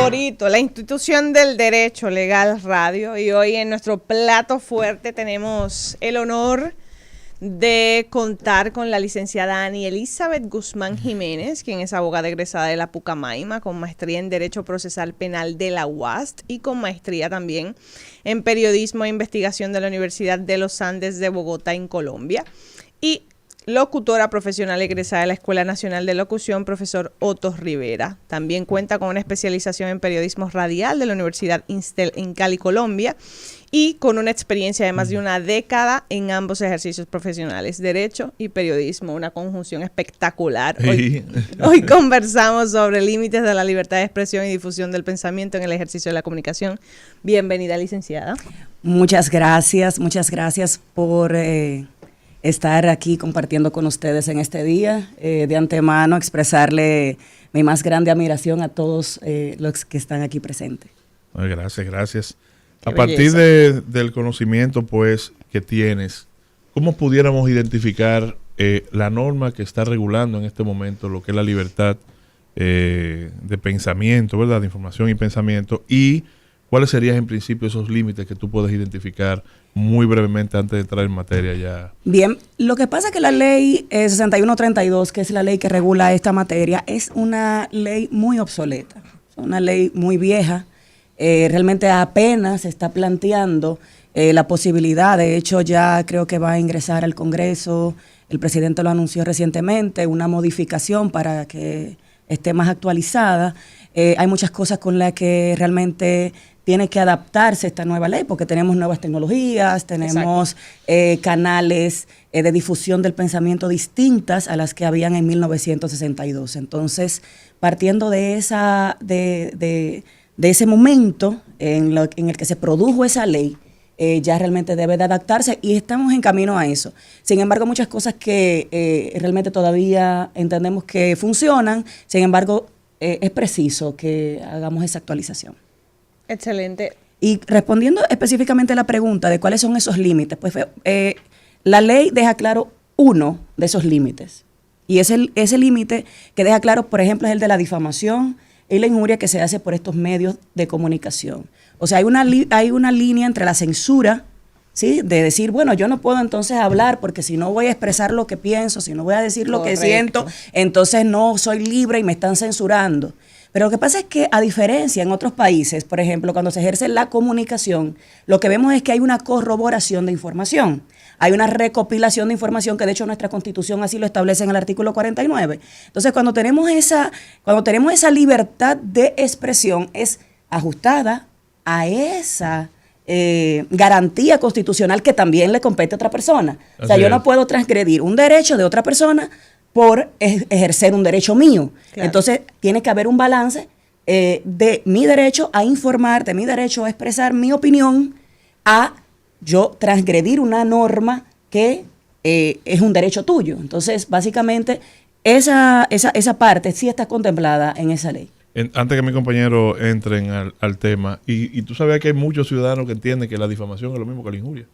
favorito, la institución del derecho legal radio. Y hoy en nuestro plato fuerte tenemos el honor de contar con la licenciada Ani Elizabeth Guzmán Jiménez, quien es abogada egresada de la Pucamaima, con maestría en Derecho Procesal Penal de la UAST y con maestría también en Periodismo e Investigación de la Universidad de los Andes de Bogotá, en Colombia. Y locutora profesional egresada de la Escuela Nacional de Locución, profesor Otto Rivera. También cuenta con una especialización en periodismo radial de la Universidad Instel en Cali, Colombia, y con una experiencia de más de una década en ambos ejercicios profesionales, derecho y periodismo, una conjunción espectacular. Hoy conversamos sobre límites de la libertad de expresión y difusión del pensamiento en el ejercicio de la comunicación. Bienvenida, licenciada. Muchas gracias por estar aquí compartiendo con ustedes en este día. De antemano, expresarle mi más grande admiración a todos los que están aquí presentes. Gracias. A partir del conocimiento pues que tienes, ¿cómo pudiéramos identificar la norma que está regulando en este momento lo que es la libertad de pensamiento, ¿verdad? De información y pensamiento, y cuáles serían en principio esos límites que tú puedes identificar muy brevemente antes de entrar en materia ya? Bien, lo que pasa es que la ley 6132, que es la ley que regula esta materia, es una ley muy obsoleta, una ley muy vieja. Realmente apenas se está planteando la posibilidad, de hecho ya creo que va a ingresar al Congreso, el presidente lo anunció recientemente, una modificación para que esté más actualizada. Hay muchas cosas con las que realmente tiene que adaptarse esta nueva ley, porque tenemos nuevas tecnologías, tenemos canales de difusión del pensamiento distintas a las que habían en 1962. Entonces, partiendo de ese momento en el que se produjo esa ley, ya realmente debe de adaptarse y estamos en camino a eso. Sin embargo, muchas cosas que realmente todavía entendemos que funcionan, sin embargo, es preciso que hagamos esa actualización. Excelente. Y respondiendo específicamente a la pregunta de cuáles son esos límites, pues la ley deja claro uno de esos límites. Y ese límite que deja claro, por ejemplo, es el de la difamación y la injuria que se hace por estos medios de comunicación. O sea, hay una línea entre la censura, ¿sí? De decir, bueno, yo no puedo entonces hablar porque si no voy a expresar lo que pienso, si no voy a decir lo que siento, entonces no soy libre y me están censurando. Pero lo que pasa es que, a diferencia en otros países, por ejemplo, cuando se ejerce la comunicación, lo que vemos es que hay una corroboración de información. Hay una recopilación de información que, de hecho, nuestra Constitución así lo establece en el artículo 49. Entonces, cuando tenemos esa libertad de expresión, es ajustada a esa garantía constitucional que también le compete a otra persona. O sea, yo no puedo transgredir un derecho de otra persona por ejercer un derecho mío. Claro. Entonces, tiene que haber un balance de mi derecho a informar, de mi derecho a expresar mi opinión, a yo transgredir una norma que es un derecho tuyo. Entonces, básicamente, esa parte sí está contemplada en esa ley. Antes que mis compañeros entren al tema, y tú sabes que hay muchos ciudadanos que entienden que la difamación es lo mismo que la injuria.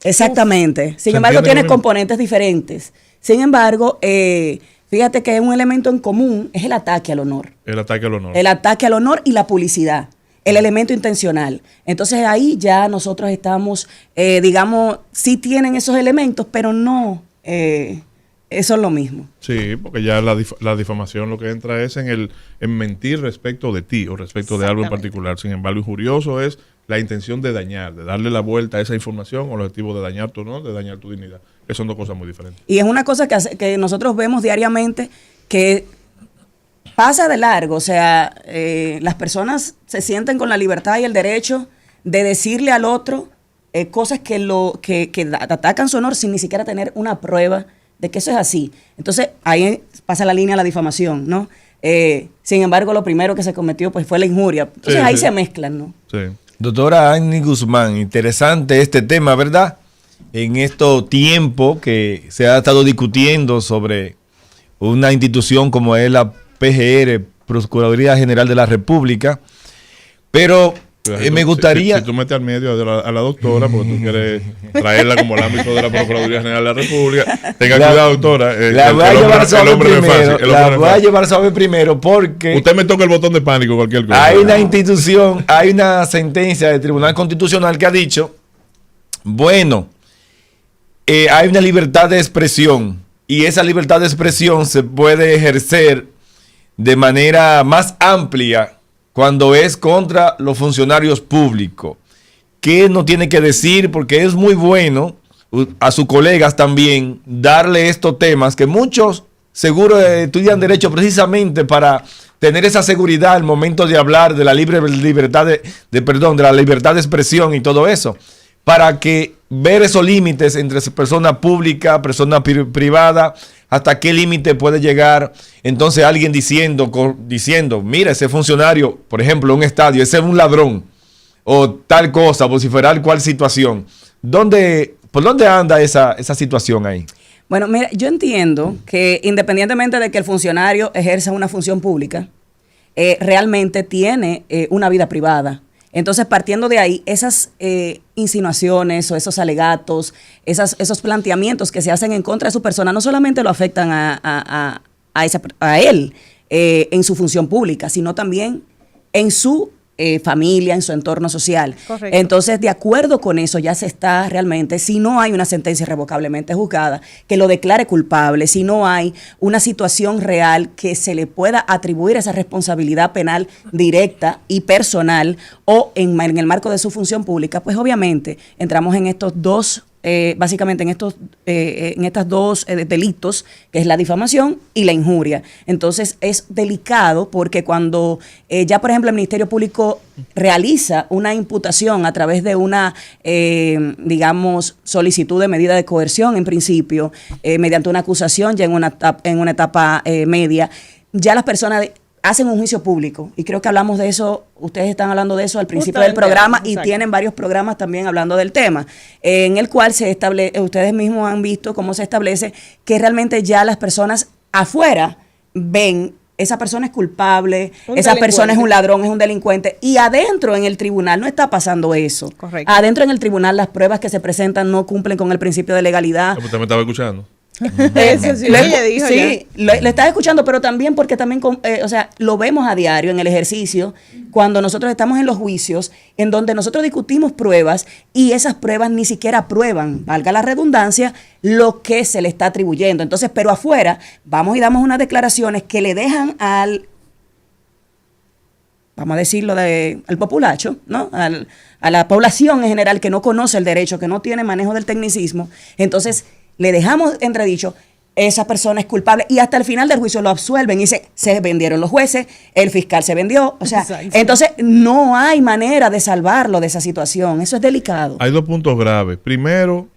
Exactamente. Sin embargo, tiene componentes diferentes. Sin embargo, fíjate que un elemento en común es el ataque al honor. El ataque al honor. El ataque al honor y la publicidad. El elemento intencional. Entonces ahí ya nosotros estamos, digamos, sí tienen esos elementos, pero no, eso es lo mismo. Sí, porque ya la difamación lo que entra es en mentir respecto de ti o respecto de algo en particular. Sin embargo, injurioso es la intención de dañar, de darle la vuelta a esa información o el objetivo de dañar tu honor, de dañar tu dignidad. Que son dos cosas muy diferentes. Y es una cosa que nosotros vemos diariamente que pasa de largo. O sea, las personas se sienten con la libertad y el derecho de decirle al otro cosas que atacan su honor sin ni siquiera tener una prueba de que eso es así. Entonces, ahí pasa la línea de la difamación, ¿no? Sin embargo, lo primero que se cometió pues fue la injuria. Entonces, ahí se mezclan, ¿no? Sí. Doctora Ani Guzmán, interesante este tema, ¿verdad? En este tiempo que se ha estado discutiendo sobre una institución como es la PGR, Procuraduría General de la República, pero Me gustaría... Si tú metes al medio a la doctora, porque tú quieres traerla como al ámbito de la Procuraduría General de la República, tenga cuidado, doctora. La voy a llevar suave primero. La voy a llevar suave primero porque... Usted me toca el botón de pánico, cualquier cosa. Hay una institución, hay una sentencia del Tribunal Constitucional que ha dicho, bueno, hay una libertad de expresión y esa libertad de expresión se puede ejercer de manera más amplia cuando es contra los funcionarios públicos. ¿Qué no tiene que decir? Porque es muy bueno a sus colegas también darle estos temas que muchos seguro estudian derecho precisamente para tener esa seguridad al momento de hablar de la libertad de la libertad de expresión y todo eso, para que ver esos límites entre persona pública, persona privada, hasta qué límite puede llegar. Entonces alguien diciendo, mira, ese funcionario, por ejemplo, en un estadio, ese es un ladrón, o tal cosa, vociferar cuál situación. ¿Por dónde anda esa situación ahí? Bueno, mira, yo entiendo que independientemente de que el funcionario ejerza una función pública, realmente tiene una vida privada. Entonces, partiendo de ahí, esas insinuaciones o esos alegatos, esos planteamientos que se hacen en contra de su persona, no solamente lo afectan a él en su función pública, sino también en su familia, en su entorno social. Correcto. Entonces, de acuerdo con eso, ya se está realmente, si no hay una sentencia irrevocablemente juzgada que lo declare culpable, si no hay una situación real que se le pueda atribuir esa responsabilidad penal directa y personal o en el marco de su función pública, pues obviamente entramos en estos dos básicamente en estas dos delitos, que es la difamación y la injuria. Entonces es delicado porque cuando ya, por ejemplo, el Ministerio Público realiza una imputación a través de una, digamos, solicitud de medida de coerción, en principio, mediante una acusación ya en una etapa media, ya las personas hacen un juicio público, y creo que hablamos de eso, ustedes están hablando de eso al principio del programa, y tienen varios programas también hablando del tema, en el cual se establece, ustedes mismos han visto cómo se establece que realmente ya las personas afuera ven, esa persona es culpable, esa persona es un ladrón, es un delincuente, y adentro en el tribunal no está pasando eso. Correcto. Adentro en el tribunal las pruebas que se presentan no cumplen con el principio de legalidad. Usted me estaba escuchando. Eso sí, ella dijo sí, lo estás escuchando, pero también porque también, o sea, lo vemos a diario en el ejercicio, cuando nosotros estamos en los juicios, en donde nosotros discutimos pruebas y esas pruebas ni siquiera prueban, valga la redundancia, lo que se le está atribuyendo. Entonces, pero afuera, vamos y damos unas declaraciones que le dejan vamos a decirlo, al populacho, ¿no? A la población en general que no conoce el derecho, que no tiene manejo del tecnicismo. Entonces, le dejamos entredicho, esa persona es culpable, y hasta el final del juicio lo absuelven y se vendieron los jueces, el fiscal se vendió, o sea, exacto. Entonces no hay manera de salvarlo de esa situación, eso es delicado. Hay dos puntos graves. Primero,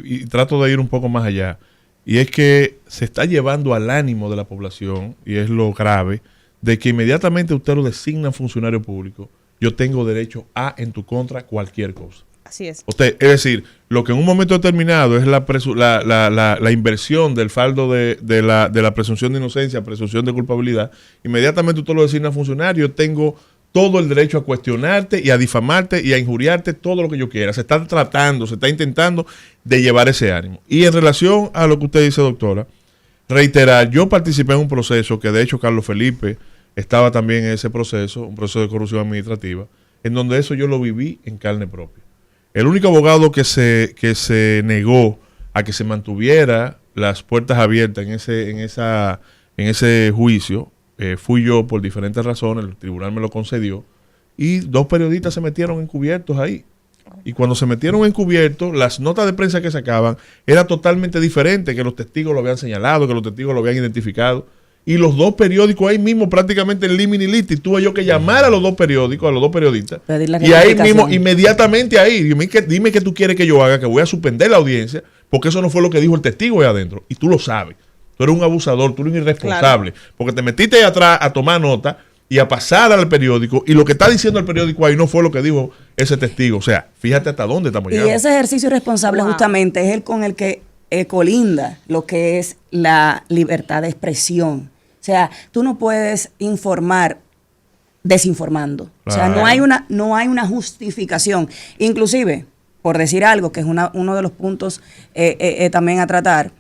y trato de ir un poco más allá, y es que se está llevando al ánimo de la población, y es lo grave, de que inmediatamente usted lo designa funcionario público, yo tengo derecho a, en tu contra, cualquier cosa. Así es. Es decir, lo que en un momento determinado es la inversión del faldo de la presunción de inocencia, presunción de culpabilidad, inmediatamente usted lo designa funcionario, yo tengo todo el derecho a cuestionarte y a difamarte y a injuriarte todo lo que yo quiera. Se está intentando de llevar ese ánimo. Y en relación a lo que usted dice, doctora, reiterar, yo participé en un proceso que de hecho Carlos Felipe estaba también en ese proceso, un proceso de corrupción administrativa, en donde eso yo lo viví en carne propia. El único abogado que se negó a que se mantuviera las puertas abiertas en ese juicio fui yo, por diferentes razones, el tribunal me lo concedió, y 2 periodistas se metieron encubiertos ahí. Y cuando se metieron encubiertos, las notas de prensa que sacaban era totalmente diferente, que los testigos lo habían señalado, que los testigos lo habían identificado. Y los 2 periódicos ahí mismo, prácticamente en limini litis, tuve yo que llamar a los 2 periódicos, a los 2 periodistas. Y ahí mismo, inmediatamente ahí, dime qué tú quieres que yo haga, que voy a suspender la audiencia, porque eso no fue lo que dijo el testigo ahí adentro. Y tú lo sabes. Tú eres un abusador, tú eres un irresponsable. Claro. Porque te metiste ahí atrás a tomar nota y a pasar al periódico, y lo que está diciendo el periódico ahí no fue lo que dijo ese testigo. O sea, fíjate hasta dónde estamos llegando. Y ese ejercicio irresponsable justamente es el con el que colinda lo que es la libertad de expresión. O sea, tú no puedes informar desinformando. O sea, Claro. no hay una justificación. Inclusive, por decir algo, que es uno de los puntos también a tratar,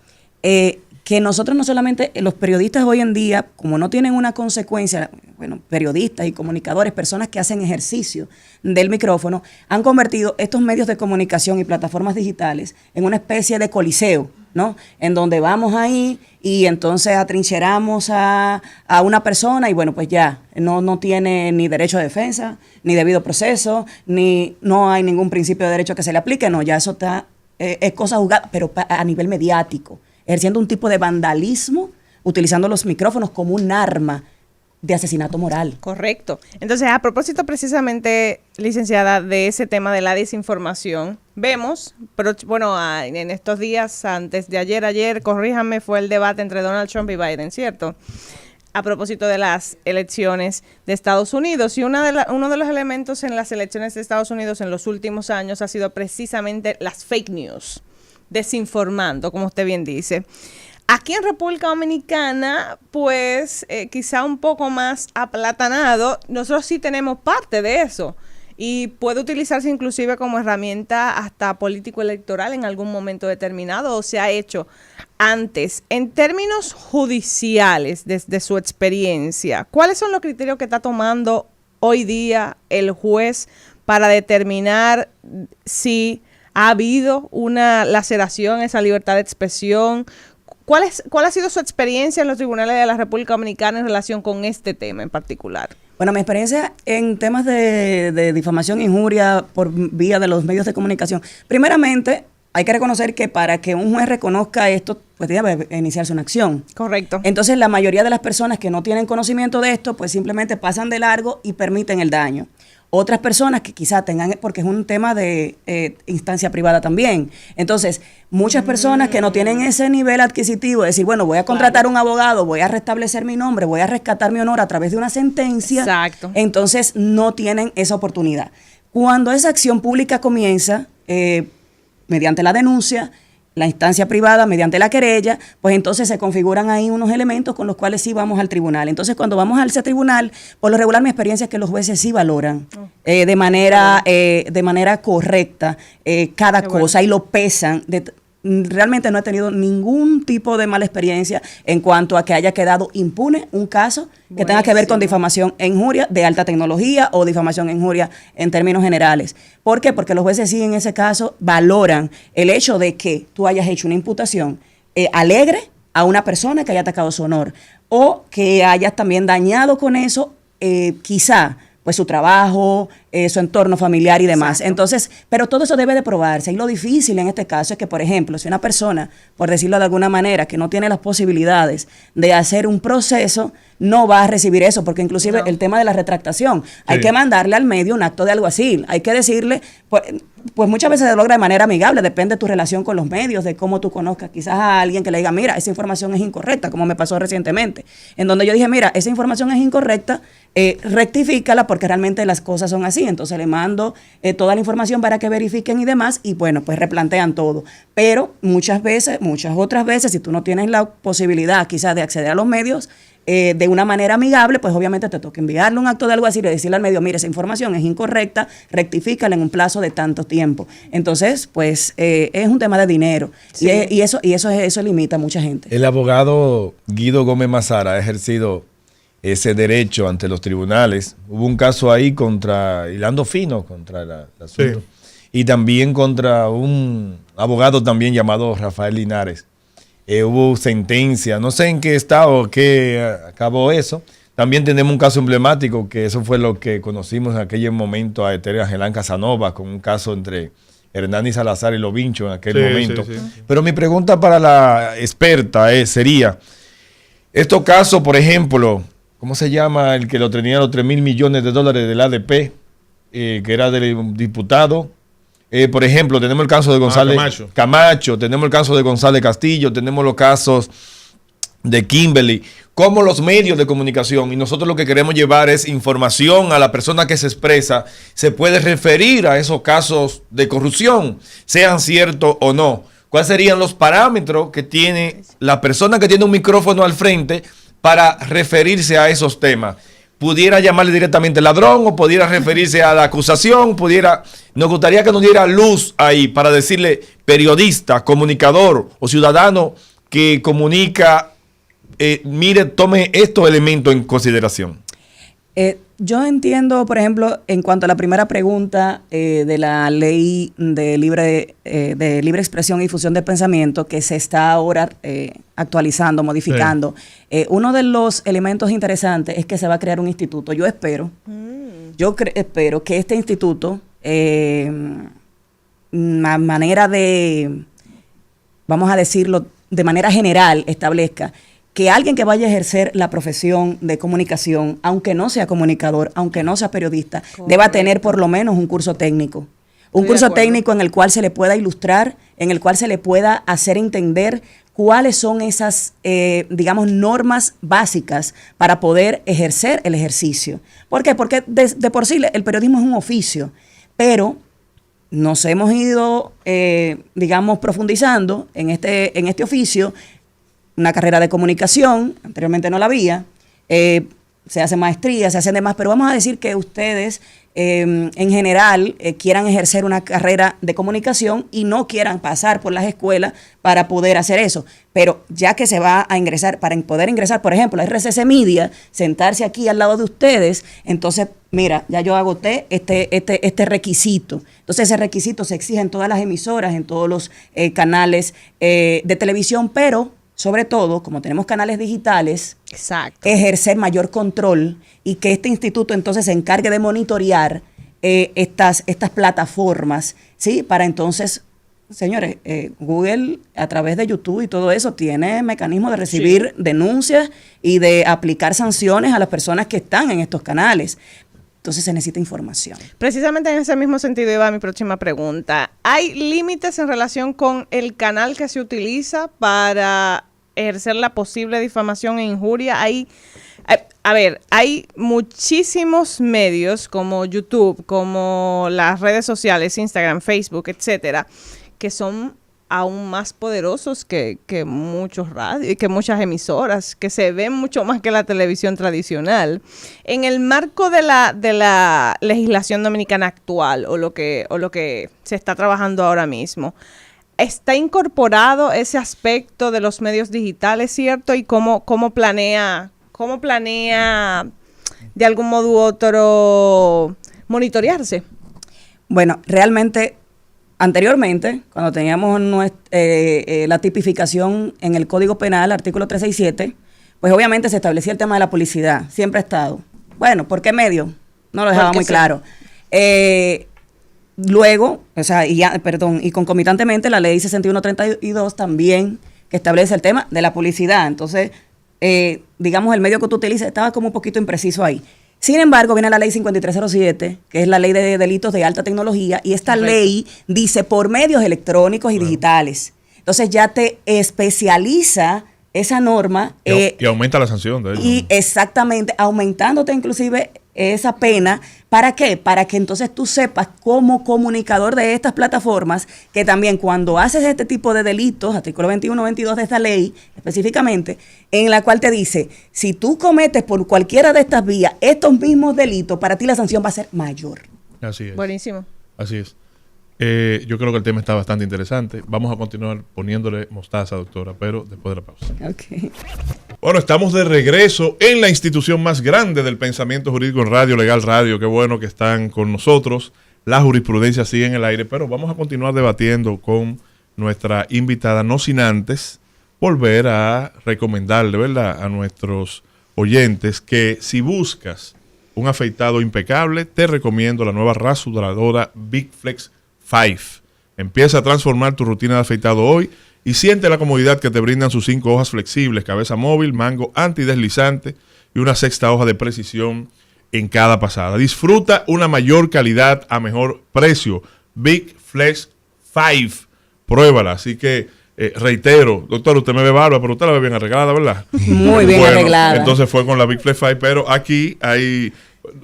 que nosotros no solamente, los periodistas hoy en día, como no tienen una consecuencia, bueno, periodistas y comunicadores, personas que hacen ejercicio del micrófono, han convertido estos medios de comunicación y plataformas digitales en una especie de coliseo, ¿no? En donde vamos ahí y entonces atrincheramos a una persona y bueno, pues ya, no tiene ni derecho de defensa, ni debido proceso, ni no hay ningún principio de derecho que se le aplique, no, ya eso está, es cosa juzgada, pero a nivel mediático, ejerciendo un tipo de vandalismo, utilizando los micrófonos como un arma de asesinato moral. Correcto. Entonces, a propósito precisamente, licenciada, de ese tema de la desinformación, vemos, pero bueno, en estos días, antes de ayer, corríjame, fue el debate entre Donald Trump y Biden, ¿cierto? A propósito de las elecciones de Estados Unidos. Y uno de los elementos en las elecciones de Estados Unidos en los últimos años ha sido precisamente las fake news, desinformando, como usted bien dice. Aquí en República Dominicana, pues quizá un poco más aplatanado, nosotros sí tenemos parte de eso y puede utilizarse inclusive como herramienta hasta político-electoral en algún momento determinado o se ha hecho antes. En términos judiciales, desde su experiencia, ¿cuáles son los criterios que está tomando hoy día el juez para determinar si ha habido una laceración en esa libertad de expresión? ¿Cuál ha sido su experiencia en los tribunales de la República Dominicana en relación con este tema en particular? Bueno, mi experiencia en temas de difamación e injuria por vía de los medios de comunicación, primeramente hay que reconocer que para que un juez reconozca esto, pues debe iniciarse una acción. Correcto. Entonces, la mayoría de las personas que no tienen conocimiento de esto, pues simplemente pasan de largo y permiten el daño. Otras personas que quizás tengan, porque es un tema de instancia privada también. Entonces, muchas personas que no tienen ese nivel adquisitivo, de decir, bueno, voy a contratar un abogado, voy a restablecer mi nombre, voy a rescatar mi honor a través de una sentencia. Exacto. Entonces, no tienen esa oportunidad. Cuando esa acción pública comienza, mediante la denuncia, la instancia privada mediante la querella, pues entonces se configuran ahí unos elementos con los cuales sí vamos al tribunal. Entonces, cuando vamos al tribunal, por lo regular mi experiencia es que los jueces sí valoran de manera correcta cada cosa y lo pesan. Realmente no he tenido ningún tipo de mala experiencia en cuanto a que haya quedado impune un caso que tenga que ver con difamación e injuria de alta tecnología o difamación e injuria en términos generales. ¿Por qué? Porque los jueces sí en ese caso valoran el hecho de que tú hayas hecho una imputación alegre a una persona que haya atacado su honor o que hayas también dañado con eso quizá pues su trabajo, su entorno familiar y demás. Exacto. Entonces, pero todo eso debe de probarse. Y lo difícil en este caso es que, por ejemplo, si una persona, por decirlo de alguna manera, que no tiene las posibilidades de hacer un proceso, no va a recibir eso, porque inclusive el tema de la retractación, hay que mandarle al medio un acto de alguacil, hay que decirle, pues muchas veces se logra de manera amigable, depende de tu relación con los medios, de cómo tú conozcas quizás a alguien que le diga, mira, esa información es incorrecta, como me pasó recientemente, en donde yo dije, mira, esa información es incorrecta, rectifícala porque realmente las cosas son así. Entonces le mando toda la información para que verifiquen y demás y bueno, pues replantean todo. Pero muchas otras veces, si tú no tienes la posibilidad quizás de acceder a los medios de una manera amigable, pues obviamente te toca enviarle un acto de algo así y decirle al medio, mire, esa información es incorrecta, rectifícala en un plazo de tanto tiempo. Entonces, pues es un tema de dinero. Sí. Y eso limita a mucha gente. El abogado Guido Gómez Mazara ha ejercido ese derecho ante los tribunales. Hubo un caso ahí contra Hilando Fino, contra el asunto. Sí. Y también contra un abogado también llamado Rafael Linares. Hubo sentencia, no sé en qué estado, qué acabó eso. También tenemos un caso emblemático, que eso fue lo que conocimos en aquel momento a Eteria Angelán Casanova, con un caso entre Hernán Salazar y Lovincho en aquel momento. Sí. Pero mi pregunta para la experta sería, estos casos, por ejemplo, ¿cómo se llama el que lo tenía los 3.000 millones de dólares del ADP, que era del diputado? Por ejemplo, tenemos el caso de González Camacho, tenemos el caso de González Castillo, tenemos los casos de Kimberly, como los medios de comunicación, y nosotros lo que queremos llevar es información a la persona que se expresa, se puede referir a esos casos de corrupción, sean ciertos o no. ¿Cuáles serían los parámetros que tiene la persona que tiene un micrófono al frente para referirse a esos temas? pudiera llamarle directamente ladrón o pudiera referirse a la acusación, nos gustaría que nos diera luz ahí para decirle periodista, comunicador o ciudadano que comunica, mire, tome estos elementos en consideración. Yo entiendo, por ejemplo, en cuanto a la primera pregunta de la ley de libre expresión y difusión de pensamiento que se está ahora actualizando, modificando, sí. Uno de los elementos interesantes es que se va a crear un instituto. Yo espero, espero que este instituto, una manera de, vamos a decirlo, de manera general, establezca que alguien que vaya a ejercer la profesión de comunicación, aunque no sea comunicador, aunque no sea periodista, deba tener por lo menos un curso técnico. Un curso técnico en el cual se le pueda ilustrar, en el cual se le pueda hacer entender cuáles son esas, digamos, normas básicas para poder ejercer el ejercicio. ¿Por qué? Porque de por sí el periodismo es un oficio, pero nos hemos ido, digamos, profundizando en este oficio. Una carrera de comunicación, anteriormente no la había, se hace maestría, se hacen demás, pero vamos a decir que ustedes en general quieran ejercer una carrera de comunicación y no quieran pasar por las escuelas para poder hacer eso. Pero ya que se va a ingresar, para poder ingresar, por ejemplo, a RCC Media, sentarse aquí al lado de ustedes, entonces, mira, ya yo agoté este requisito. Entonces, ese requisito se exige en todas las emisoras, en todos los canales de televisión, pero sobre todo, como tenemos canales digitales, exacto, ejercer mayor control y que este instituto entonces se encargue de monitorear estas plataformas, ¿sí? Para entonces, señores, Google a través de YouTube y todo eso tiene mecanismos de recibir denuncias y de aplicar sanciones a las personas que están en estos canales. Entonces se necesita información. Precisamente en ese mismo sentido iba mi próxima pregunta. ¿Hay límites en relación con el canal que se utiliza para ejercer la posible difamación e injuria? Hay muchísimos medios como YouTube, como las redes sociales, Instagram, Facebook, etcétera, que son aún más poderosos que muchos radios y que muchas emisoras, que se ven mucho más que la televisión tradicional. En el marco de la legislación dominicana actual o lo que se está trabajando ahora mismo, ¿está incorporado ese aspecto de los medios digitales, cierto? ¿Y cómo planea de algún modo u otro monitorearse? Bueno, realmente, anteriormente, cuando teníamos la tipificación en el Código Penal, artículo 367, pues obviamente se establecía el tema de la publicidad. Siempre ha estado. Bueno, ¿por qué medio? No lo dejaba muy claro. Luego, y concomitantemente la ley 6132 también, que establece el tema de la publicidad. Entonces, digamos, el medio que tú utilizas estaba como un poquito impreciso ahí. Sin embargo, viene la ley 5307, que es la ley de delitos de alta tecnología, y esta ley dice por medios electrónicos y digitales. Entonces ya te especializa esa norma. Y aumenta la sanción de ello. Y exactamente, aumentándote inclusive esa pena. ¿Para qué? Para que entonces tú sepas como comunicador de estas plataformas que también cuando haces este tipo de delitos, artículo 21, 22 de esta ley específicamente, en la cual te dice, si tú cometes por cualquiera de estas vías estos mismos delitos, para ti la sanción va a ser mayor. Así es. Buenísimo. Así es. Yo creo que el tema está bastante interesante. Vamos a continuar poniéndole mostaza, doctora, pero después de la pausa. Okay. Bueno, estamos de regreso en la institución más grande del pensamiento jurídico en Radio Legal Radio. Qué bueno que están con nosotros. La jurisprudencia sigue en el aire, pero vamos a continuar debatiendo con nuestra invitada, no sin antes volver a recomendarle, ¿verdad?, a nuestros oyentes que si buscas un afeitado impecable, te recomiendo la nueva rasuradora Big Flex 5. Empieza a transformar tu rutina de afeitado hoy y siente la comodidad que te brindan sus 5 hojas flexibles, cabeza móvil, mango antideslizante y una sexta hoja de precisión en cada pasada. Disfruta una mayor calidad a mejor precio. Big Flex 5. Pruébala. Así que reitero, doctor, usted me ve barba, pero usted la ve bien arreglada, ¿verdad? Muy bien arreglada. Entonces fue con la Big Flex 5, pero aquí hay...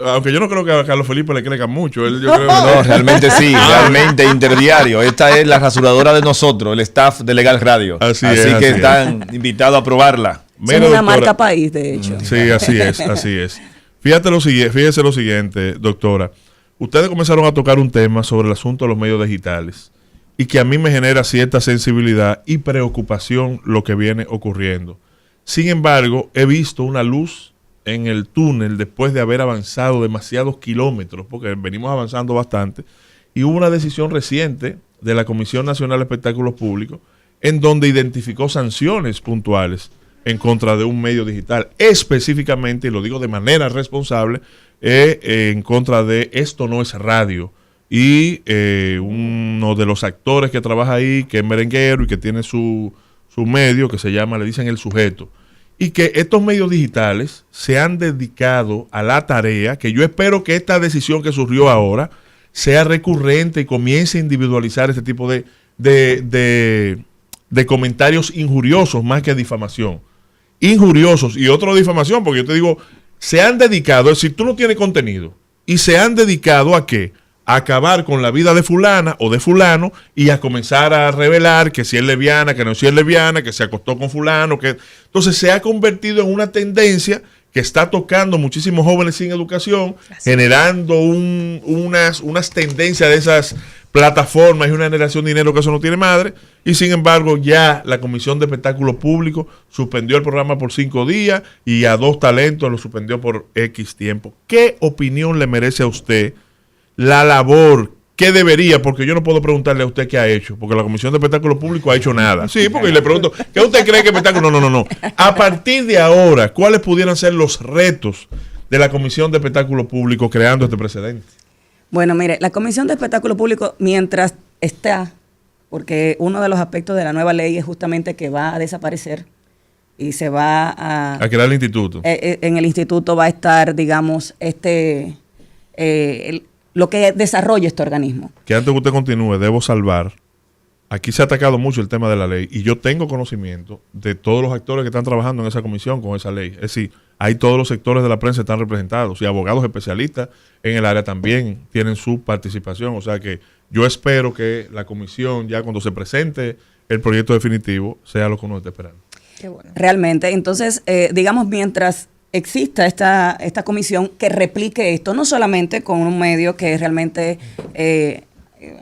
Aunque yo no creo que a Carlos Felipe le crezca mucho. Yo creo que no, realmente sí, realmente interdiario. Esta es la rasuradora de nosotros, el staff de Legal Radio. Así que están invitados a probarla. Es una marca país, de hecho. Sí, así es. Fíjese lo siguiente, doctora. Ustedes comenzaron a tocar un tema sobre el asunto de los medios digitales y que a mí me genera cierta sensibilidad y preocupación lo que viene ocurriendo. Sin embargo, he visto una luz en el túnel después de haber avanzado demasiados kilómetros, porque venimos avanzando bastante, y hubo una decisión reciente de la Comisión Nacional de Espectáculos Públicos en donde identificó sanciones puntuales en contra de un medio digital, específicamente, y lo digo de manera responsable, en contra de Esto No Es Radio. Y uno de los actores que trabaja ahí, que es merenguero y que tiene su medio, que se llama, le dicen El Sujeto. Y que estos medios digitales se han dedicado a la tarea, que yo espero que esta decisión que surgió ahora sea recurrente y comience a individualizar este tipo de comentarios injuriosos más que difamación. Injuriosos y otro difamación, porque yo te digo, se han dedicado, es decir, tú no tienes contenido, y se han dedicado a ¿qué? A acabar con la vida de fulana o de fulano y a comenzar a revelar que si es lesbiana, que no es lesbiana, que se acostó con fulano, que entonces se ha convertido en una tendencia que está tocando muchísimos jóvenes sin educación, generando unas tendencias de esas plataformas y una generación de dinero que eso no tiene madre, y sin embargo ya la Comisión de Espectáculos Públicos suspendió el programa por 5 días y a 2 talentos lo suspendió por X tiempo. ¿Qué opinión le merece a usted la labor que debería? Porque yo no puedo preguntarle a usted qué ha hecho, porque la Comisión de Espectáculos Públicos ha hecho nada. Sí, porque le pregunto, ¿qué usted cree que espectáculo? No. A partir de ahora, ¿cuáles pudieran ser los retos de la Comisión de Espectáculos Públicos creando este precedente? Bueno, mire, la Comisión de Espectáculo Público, mientras está, porque uno de los aspectos de la nueva ley es justamente que va a desaparecer y se va a crear el instituto. En el instituto va a estar, digamos, lo que desarrolla este organismo. Que antes que usted continúe, debo salvar. Aquí se ha atacado mucho el tema de la ley y yo tengo conocimiento de todos los actores que están trabajando en esa comisión con esa ley. Es decir, ahí todos los sectores de la prensa están representados y abogados especialistas en el área también tienen su participación. O sea que yo espero que la comisión, ya cuando se presente el proyecto definitivo, sea lo que uno esté esperando. Qué bueno. Realmente, entonces, digamos, mientras exista esta comisión que replique esto, no solamente con un medio que realmente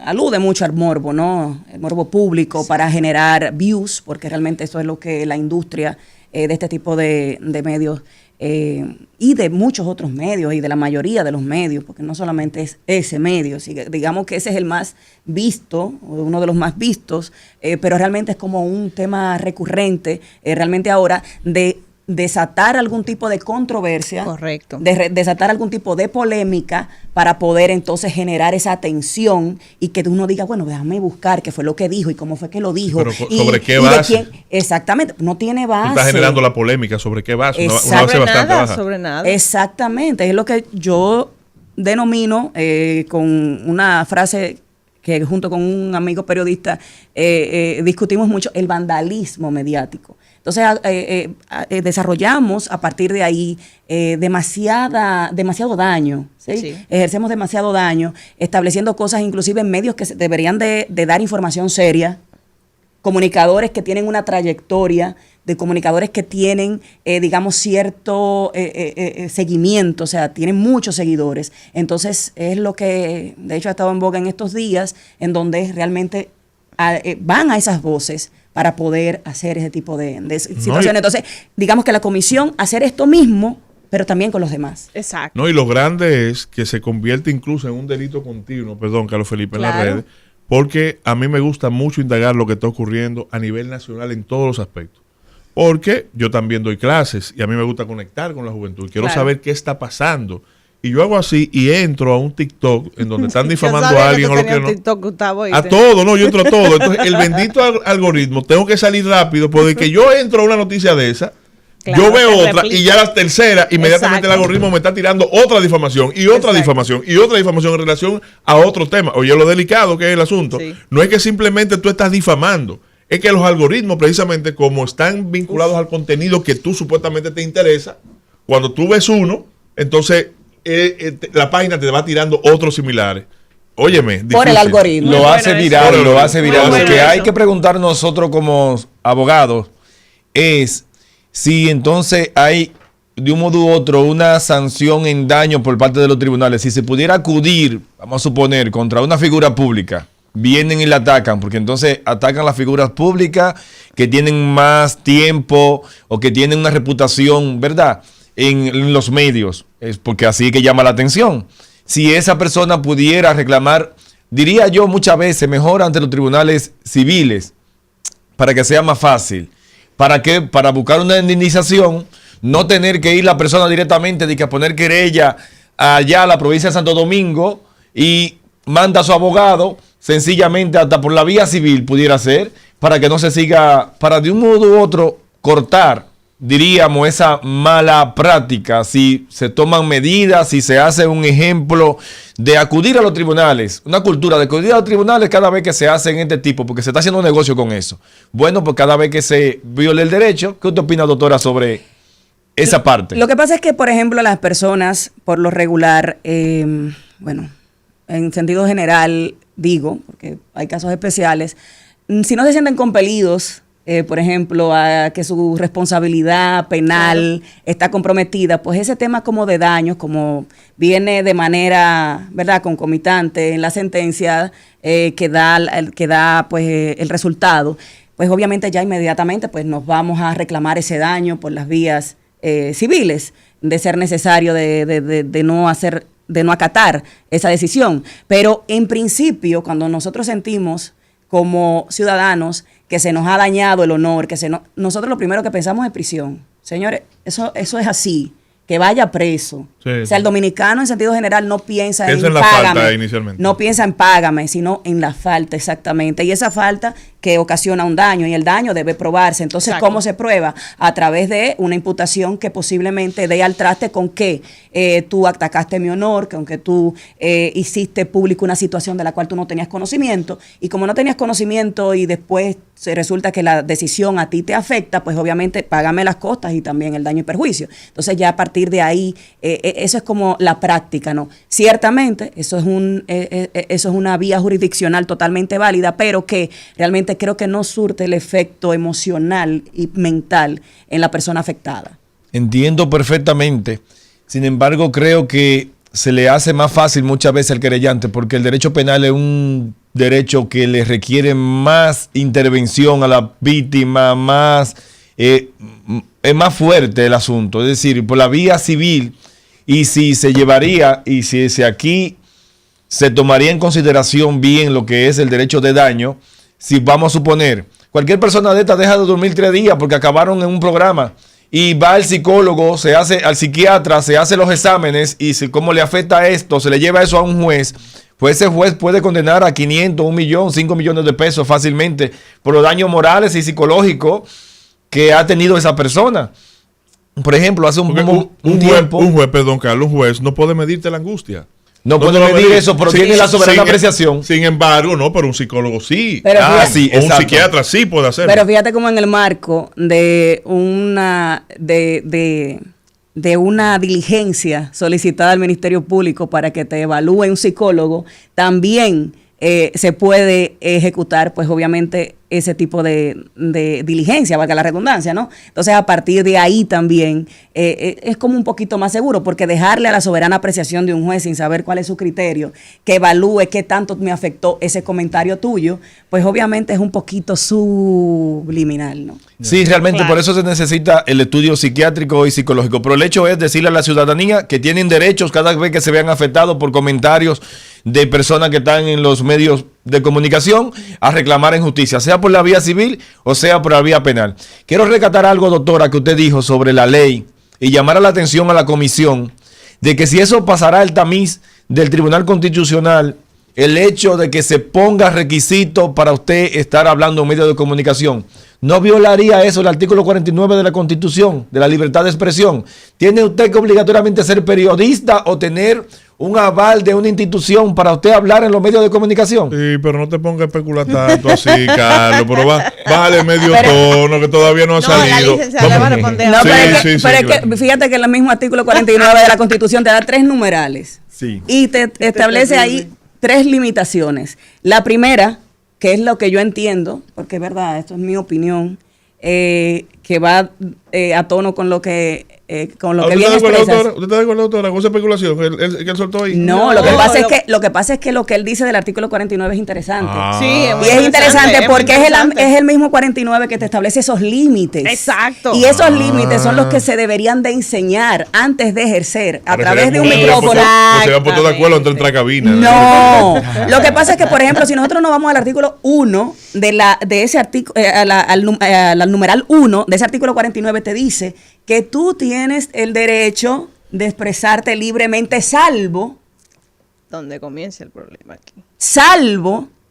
alude mucho al morbo, ¿no? El morbo público, sí, para generar views, porque realmente eso es lo que la industria de este tipo de medios y de muchos otros medios y de la mayoría de los medios, porque no solamente es ese medio, digamos que ese es el más visto, uno de los más vistos, pero realmente es como un tema recurrente, realmente ahora de desatar algún tipo de controversia, correcto, desatar algún tipo de polémica para poder entonces generar esa atención y que uno diga, bueno, déjame buscar qué fue lo que dijo y cómo fue que lo dijo. Pero ¿sobre qué base? Exactamente, no tiene base. Tú estás generando la polémica, ¿sobre qué base? Una base bastante baja. Sobre nada. Exactamente, es lo que yo denomino con una frase que junto con un amigo periodista discutimos mucho, el vandalismo mediático. Entonces, desarrollamos a partir de ahí demasiado daño, ¿sí? Sí. Ejercemos demasiado daño, estableciendo cosas inclusive en medios que deberían de dar información seria, comunicadores que tienen una trayectoria, de comunicadores que tienen, digamos, cierto seguimiento, o sea, tienen muchos seguidores. Entonces, es lo que, de hecho, ha estado en boga en estos días, en donde realmente van a esas voces para poder hacer ese tipo de situaciones. No, entonces, digamos que la comisión hacer esto mismo, pero también con los demás. Exacto. No, y lo grande es que se convierte incluso en un delito continuo, perdón, Carlos Felipe, claro, en las redes, porque a mí me gusta mucho indagar lo que está ocurriendo a nivel nacional en todos los aspectos. Porque yo también doy clases y a mí me gusta conectar con la juventud. Quiero saber qué está pasando. Y yo hago así y entro a un TikTok en donde están difamando a alguien o lo que no. TikTok, Gustavo, a todo, no, yo entro a todo. Entonces, el bendito algoritmo, tengo que salir rápido porque que yo entro a una noticia de esa, claro, yo veo otra replica. Y ya la tercera, inmediatamente, exacto, el algoritmo me está tirando otra difamación y otra, exacto, difamación y otra difamación en relación a otro tema. Oye, lo delicado que es el asunto. Sí. No es que simplemente tú estás difamando. Es que los algoritmos, precisamente, como están vinculados al contenido que tú supuestamente te interesa, cuando tú ves uno, entonces la página te va tirando otros similares. Óyeme, difícil. Por el algoritmo. Lo hace viral, lo hace viral. Lo que hay que preguntar nosotros como abogados es si entonces hay de un modo u otro una sanción en daño por parte de los tribunales, si se pudiera acudir, vamos a suponer, contra una figura pública, vienen y la atacan, porque entonces atacan las figuras públicas que tienen más tiempo o que tienen una reputación, ¿verdad?, en los medios, es porque así que llama la atención. Si esa persona pudiera reclamar, diría yo muchas veces, mejor ante los tribunales civiles, para que sea más fácil. ¿Para qué? Para buscar una indemnización, no tener que ir la persona directamente de que a poner querella allá a la provincia de Santo Domingo y manda a su abogado, sencillamente hasta por la vía civil pudiera ser, para que no se siga, para de un modo u otro cortar, diríamos, esa mala práctica, si se toman medidas, si se hace un ejemplo de acudir a los tribunales, una cultura de acudir a los tribunales cada vez que se hacen este tipo, porque se está haciendo un negocio con eso. Bueno, pues cada vez que se viole el derecho, ¿qué usted opina, doctora, sobre esa parte? Lo que pasa es que, por ejemplo, las personas, por lo regular, bueno, en sentido general, digo, porque hay casos especiales, si no se sienten compelidos, por ejemplo, a que su responsabilidad penal está comprometida, pues ese tema como de daños, como viene de manera, ¿verdad?, concomitante en la sentencia que da pues el resultado, pues obviamente ya inmediatamente pues nos vamos a reclamar ese daño por las vías civiles, de ser necesario de no acatar esa decisión. Pero en principio, cuando nosotros sentimos como ciudadanos que se nos ha dañado el honor, nosotros lo primero que pensamos es prisión. Señores, eso es así, que vaya preso. Sí, o sea, el dominicano en sentido general no piensa en la págame, falta inicialmente. no piensa en págame, sino en la falta, exactamente. Y esa falta que ocasiona un daño, y el daño debe probarse. Entonces, Exacto. ¿cómo se prueba? A través de una imputación que posiblemente dé al traste con que tú atacaste mi honor, que aunque tú hiciste público una situación de la cual tú no tenías conocimiento, y como no tenías conocimiento y después se resulta que la decisión a ti te afecta, pues obviamente págame las costas y también el daño y perjuicio. Entonces ya a partir de ahí, eso es como la práctica, ¿no? Ciertamente, eso es una vía jurisdiccional totalmente válida, pero que realmente creo que no surte el efecto emocional y mental en la persona afectada. Entiendo perfectamente. Sin embargo, creo que se le hace más fácil muchas veces al querellante, porque el derecho penal es un derecho que le requiere más intervención a la víctima, es más fuerte el asunto. Es decir, por la vía civil, y si se llevaría, y si aquí se tomaría en consideración bien lo que es el derecho de daño, si vamos a suponer, cualquier persona de esta deja de dormir 3 días porque acabaron en un programa, y va al psicólogo, al psiquiatra, se hace los exámenes, y cómo le afecta esto, se le lleva eso a un juez, pues ese juez puede condenar a 500, 1 millón, 5 millones de pesos fácilmente por los daños morales y psicológicos que ha tenido esa persona. Por ejemplo, hace un tiempo... Un juez, perdón, Carlos, un juez no puede medirte la angustia. No puede medir eso, pero tiene la soberana apreciación. Sin embargo, no, pero un psicólogo sí. Pero sí, o un exacto. psiquiatra sí puede hacerlo. Pero fíjate cómo en el marco de una diligencia solicitada al Ministerio Público para que te evalúe un psicólogo, también se puede ejecutar, pues obviamente, ese tipo de diligencia, valga la redundancia, ¿no? Entonces, a partir de ahí también es como un poquito más seguro, porque dejarle a la soberana apreciación de un juez sin saber cuál es su criterio, que evalúe qué tanto me afectó ese comentario tuyo, pues obviamente es un poquito subliminal, ¿no? Sí, realmente, Claro. por eso se necesita el estudio psiquiátrico y psicológico. Pero el hecho es decirle a la ciudadanía que tienen derechos cada vez que se vean afectados por comentarios de personas que están en los medios de comunicación a reclamar en justicia, sea por la vía civil o sea por la vía penal. Quiero rescatar algo, doctora, que usted dijo sobre la ley y llamar la atención a la comisión de que si eso pasará el tamiz del Tribunal Constitucional, el hecho de que se ponga requisito para usted estar hablando en medios de comunicación, ¿no violaría eso el artículo 49 de la Constitución, de la libertad de expresión? ¿Tiene usted que obligatoriamente ser periodista o tener un aval de una institución para usted hablar en los medios de comunicación? Sí, pero no te pongas a especular tanto así, Carlos. Pero bájale medio tono, que todavía no ha No, la salido. licenciada le va a responder. No, Sí, pero es claro. que fíjate que el mismo artículo 49 de la Constitución te da 3 numerales. Sí. Y te establece ahí 3 limitaciones. La primera, que es lo que yo entiendo, porque es verdad, esto es mi opinión, que va a tono con lo que con lo que bien ¿Usted expresas. está de acuerdo, doctora, con esa especulación que él soltó ahí? No, lo que pasa es que lo que él dice del artículo 49 es interesante. Sí, Y es interesante porque interesante. es el mismo 49 que te establece esos límites. Exacto. Y esos límites son los que se deberían de enseñar antes de ejercer a través de un micrófono. No se han puesto de acuerdo entre entrar a cabina. No, lo que pasa es que, por ejemplo, si nosotros nos vamos al artículo 1 de ese artículo, al numeral 1 de ese artículo 49, te dice que tú tienes el derecho de expresarte libremente, salvo, ¿Dónde comienza el problema aquí?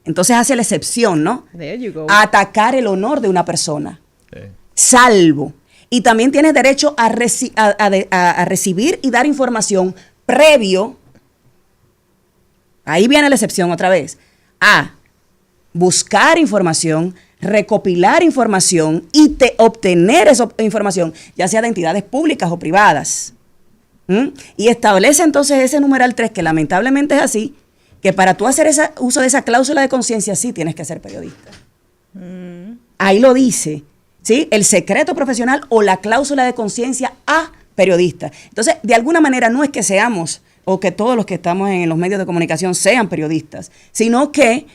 entonces hace la excepción, ¿no? There you go. Atacar el honor de una persona, Sí. salvo. Y también tienes derecho a recibir y dar información previo. Ahí viene la excepción otra vez. A buscar información, recopilar información y obtener esa información, ya sea de entidades públicas o privadas. Y establece entonces ese numeral 3, que lamentablemente es así, que para tú hacer uso de esa cláusula de conciencia sí tienes que ser periodista. Ahí lo dice, ¿sí? El secreto profesional o la cláusula de conciencia a periodista. Entonces, de alguna manera no es que seamos, o que todos los que estamos en los medios de comunicación sean periodistas, sino que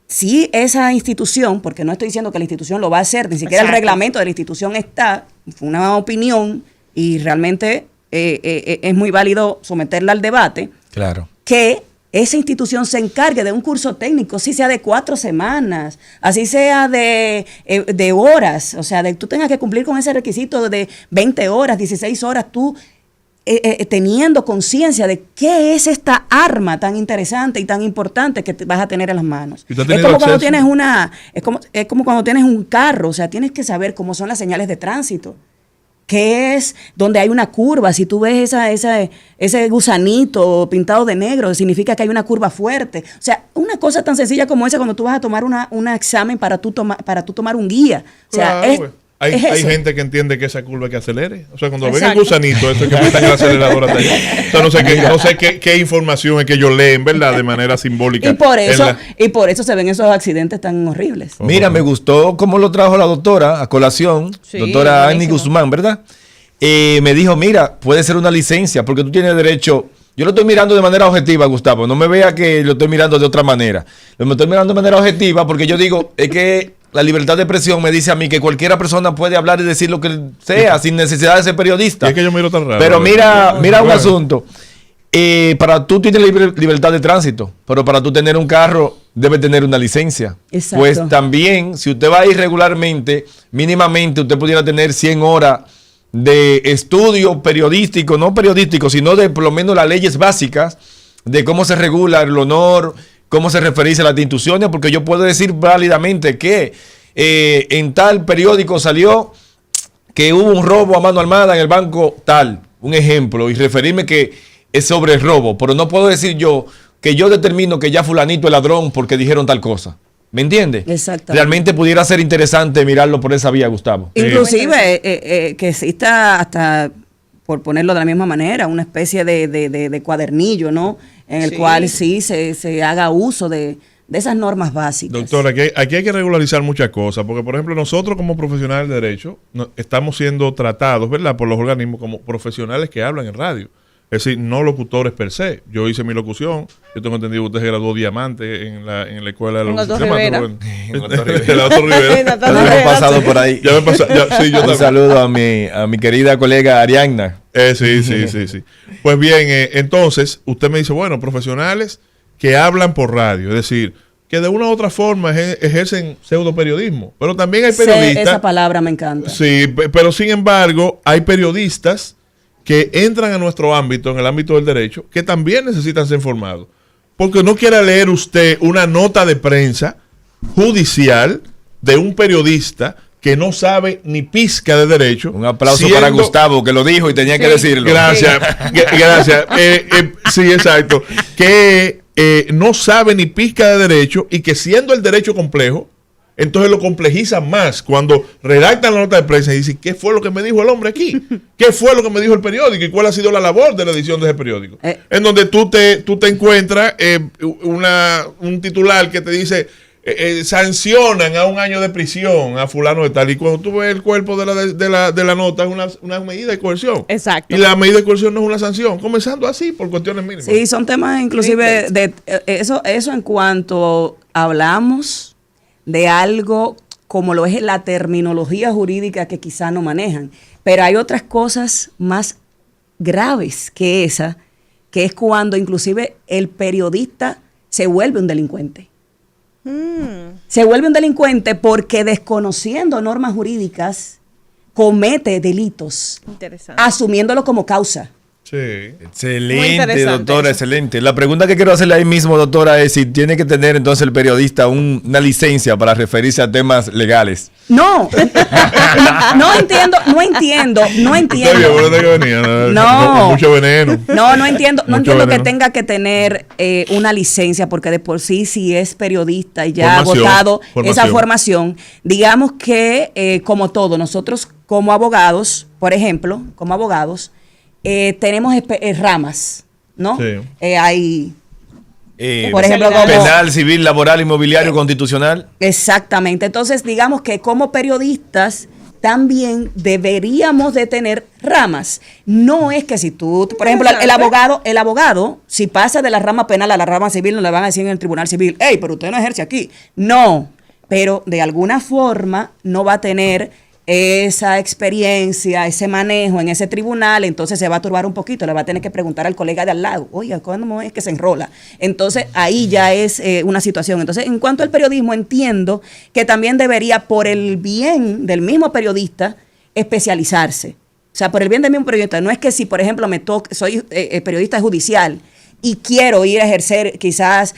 si esa institución, porque no estoy diciendo que la institución lo va a hacer, ni siquiera el reglamento de la institución está, fue una opinión y realmente es muy válido someterla al debate, Claro. que esa institución se encargue de un curso técnico, así sea de 4 semanas, así sea de horas, o sea, tú tengas que cumplir con ese requisito de 20 horas, 16 horas, tú teniendo conciencia de qué es esta arma tan interesante y tan importante que vas a tener en las manos. Es como cuando tienes es como cuando tienes un carro, o sea, tienes que saber cómo son las señales de tránsito. ¿Qué es donde hay una curva? Si tú ves ese gusanito pintado de negro, significa que hay una curva fuerte. O sea, una cosa tan sencilla como esa cuando tú vas a tomar un examen para tú tomar un guía. O sea, Claro, hay gente que entiende que esa curva es que acelere. O sea, cuando ven el gusanito, eso es que metan el acelerador hasta allá. O sea, no sé qué información es que ellos leen, ¿verdad? De manera simbólica. Y por eso se ven esos accidentes tan horribles. Mira, me gustó cómo lo trajo la doctora a colación, Sí, doctora Annie buenísimo. Guzmán, ¿verdad? Me dijo, mira, puede ser una licencia, porque tú tienes derecho. Yo lo estoy mirando de manera objetiva, Gustavo. No me vea que lo estoy mirando de otra manera. Me estoy mirando de manera objetiva porque yo digo, es que la libertad de expresión me dice a mí que cualquiera persona puede hablar y decir lo que sea sin necesidad de ser periodista. Y es que yo miro tan raro. Pero mira un asunto. Para tú tienes libertad de tránsito, pero para tú tener un carro debe tener una licencia. Exacto. Pues también, si usted va irregularmente, mínimamente usted pudiera tener 100 horas de estudio periodístico, no periodístico, sino de por lo menos las leyes básicas de cómo se regula el honor, cómo se referirse a las instituciones, porque yo puedo decir válidamente que en tal periódico salió que hubo un robo a mano armada en el banco tal, un ejemplo, y referirme que es sobre el robo, pero no puedo decir yo que yo determino que ya fulanito es ladrón porque dijeron tal cosa. ¿Me entiendes? Exactamente. Realmente pudiera ser interesante mirarlo por esa vía, Gustavo. Inclusive que exista hasta, por ponerlo de la misma manera, una especie de cuadernillo, ¿no? En el cual sí se haga uso de esas normas básicas. Doctora, aquí hay que regularizar muchas cosas, porque por ejemplo nosotros como profesionales de derecho estamos siendo tratados, ¿verdad?, por los organismos como profesionales que hablan en radio. Es decir, no locutores per se. Yo hice mi locución. Yo tengo entendido que usted se graduó diamante en la escuela de la Doctor locución. Rivera. El doctor Rivera. Doctor Ya hemos Rivera, pasado sí. por ahí. Ya me pasa, sí, yo Un también. saludo a mi querida colega Arianna. Sí. Pues bien, entonces, usted me dice, bueno, profesionales que hablan por radio, es decir, que de una u otra forma ejercen pseudo periodismo. Pero también hay periodistas. Esa palabra me encanta. Sí, pero sin embargo, hay periodistas que entran a nuestro ámbito, en el ámbito del derecho, que también necesitan ser informados. Porque no quiera leer usted una nota de prensa judicial de un periodista que no sabe ni pizca de derecho. Un aplauso para Gustavo, que lo dijo y tenía que decirlo. Gracias, gracias. Sí, exacto. Que no sabe ni pizca de derecho y que siendo el derecho complejo, entonces lo complejizan más cuando redactan la nota de prensa y dicen, ¿qué fue lo que me dijo el hombre aquí? ¿Qué fue lo que me dijo el periódico? ¿Y cuál ha sido la labor de la edición de ese periódico? En donde tú te encuentras un titular que te dice, sancionan a 1 año de prisión a fulano de tal, y cuando tú ves el cuerpo de la nota es una medida de coerción. Exacto. Y la medida de coerción no es una sanción, comenzando así por cuestiones mínimas. Sí, son temas inclusive de eso en cuanto hablamos de algo como lo es la terminología jurídica que quizá no manejan, pero hay otras cosas más graves que esa, que es cuando inclusive el periodista se vuelve un delincuente. Se vuelve un delincuente porque, desconociendo normas jurídicas, comete delitos, asumiéndolo como causa. Sí. Excelente, doctora, excelente. La pregunta que quiero hacerle ahí mismo, doctora, es si tiene que tener entonces el periodista una licencia para referirse a temas legales. No entiendo. No. Mucho veneno. No entiendo que tenga que tener una licencia, porque de por sí, si es periodista y ya ha agotado esa formación, digamos que como todo, nosotros como abogados, por ejemplo, tenemos ramas, ¿no? Sí. Hay, por ejemplo, como penal, civil, laboral, inmobiliario, constitucional. Exactamente. Entonces, digamos que como periodistas también deberíamos de tener ramas. No es que si tú, por ejemplo, el abogado, si pasa de la rama penal a la rama civil, no le van a decir en el tribunal civil, hey, pero usted no ejerce aquí. No, pero de alguna forma no va a tener esa experiencia, ese manejo en ese tribunal, entonces se va a turbar un poquito, le va a tener que preguntar al colega de al lado, oye, ¿cuándo es que se enrola? Entonces ahí ya es una situación. Entonces, en cuanto al periodismo, entiendo que también debería, por el bien del mismo periodista, especializarse. O sea, por el bien del mismo periodista. No es que si, por ejemplo, soy periodista judicial y quiero ir a ejercer quizás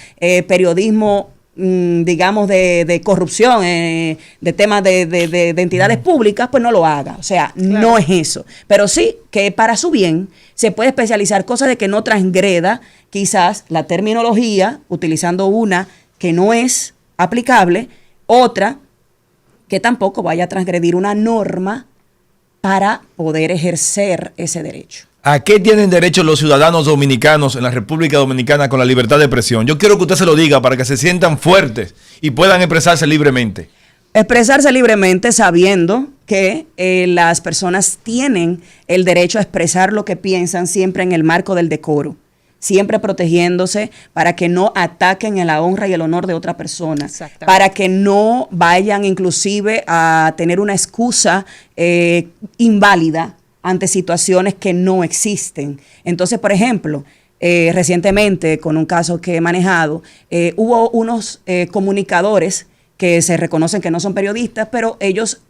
periodismo, digamos, de corrupción, de temas de entidades públicas, pues no lo haga. O sea, claro, no es eso. Pero sí que para su bien se puede especializar, cosas de que no transgreda quizás la terminología, utilizando una que no es aplicable, otra que tampoco vaya a transgredir una norma para poder ejercer ese derecho. ¿A qué tienen derecho los ciudadanos dominicanos en la República Dominicana con la libertad de expresión? Yo quiero que usted se lo diga para que se sientan fuertes y puedan expresarse libremente. Expresarse libremente sabiendo que las personas tienen el derecho a expresar lo que piensan, siempre en el marco del decoro, siempre protegiéndose para que no ataquen en la honra y el honor de otra persona, para que no vayan inclusive a tener una excusa inválida ante situaciones que no existen. Entonces, por ejemplo, recientemente, con un caso que he manejado, hubo unos comunicadores que se reconocen que no son periodistas, pero ellos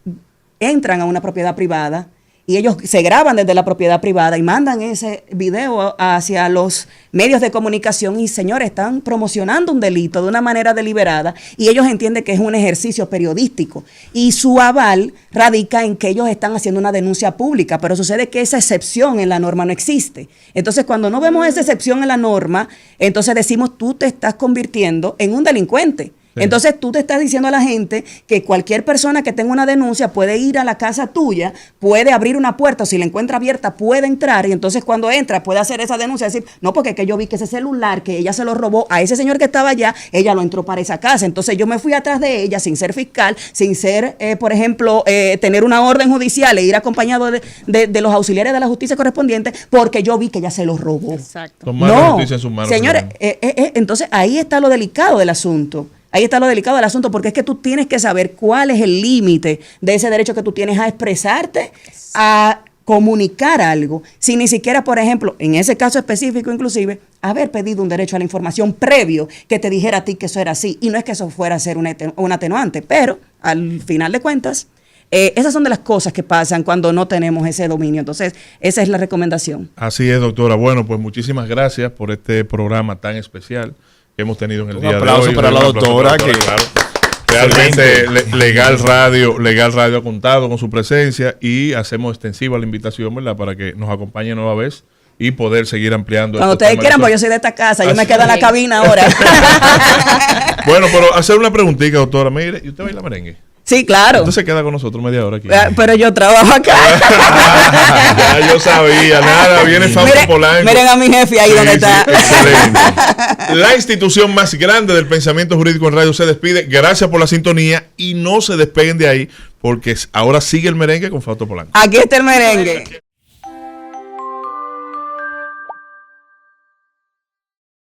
entran a una propiedad privada y ellos se graban desde la propiedad privada y mandan ese video hacia los medios de comunicación y, señores, están promocionando un delito de una manera deliberada y ellos entienden que es un ejercicio periodístico y su aval radica en que ellos están haciendo una denuncia pública, pero sucede que esa excepción en la norma no existe. Entonces, cuando no vemos esa excepción en la norma, entonces decimos, tú te estás convirtiendo en un delincuente. Sí. Entonces tú te estás diciendo a la gente que cualquier persona que tenga una denuncia puede ir a la casa tuya, puede abrir una puerta, o si la encuentra abierta puede entrar, y entonces cuando entra puede hacer esa denuncia, decir, no, porque que yo vi que ese celular que ella se lo robó a ese señor que estaba allá, ella lo entró para esa casa, entonces yo me fui atrás de ella sin ser fiscal, sin ser, por ejemplo, tener una orden judicial e ir acompañado de los auxiliares de la justicia correspondientes, porque yo vi que ella se lo robó. Exacto. Tomar la justicia en sus manos. Señores, entonces ahí está lo delicado del asunto. Ahí está lo delicado del asunto, porque es que tú tienes que saber cuál es el límite de ese derecho que tú tienes a expresarte, a comunicar algo, sin ni siquiera, por ejemplo, en ese caso específico inclusive, haber pedido un derecho a la información previo que te dijera a ti que eso era así. Y no es que eso fuera a ser un atenuante, pero al final de cuentas, esas son de las cosas que pasan cuando no tenemos ese dominio. Entonces, esa es la recomendación. Así es, doctora. Bueno, pues muchísimas gracias por este programa tan especial que hemos tenido en el día de hoy. Un aplauso para la doctora, que claro, realmente Legal Radio ha contado con su presencia y hacemos extensiva la invitación, ¿verdad?, para que nos acompañe nueva vez y poder seguir ampliando. Cuando ustedes quieran, pues yo soy de esta casa, yo me quedo en la cabina ahora. Bueno, pero hacer una preguntita, doctora. Mire, ¿y usted baila merengue? Sí, claro. Entonces queda con nosotros media hora aquí. Pero yo trabajo acá. Ya yo sabía, nada, viene Fausto Polanco. Miren a mi jefe ahí donde está. Excelente. La institución más grande del pensamiento jurídico en radio se despide. Gracias por la sintonía y no se despeguen de ahí porque ahora sigue el merengue con Fausto Polanco. Aquí está el merengue.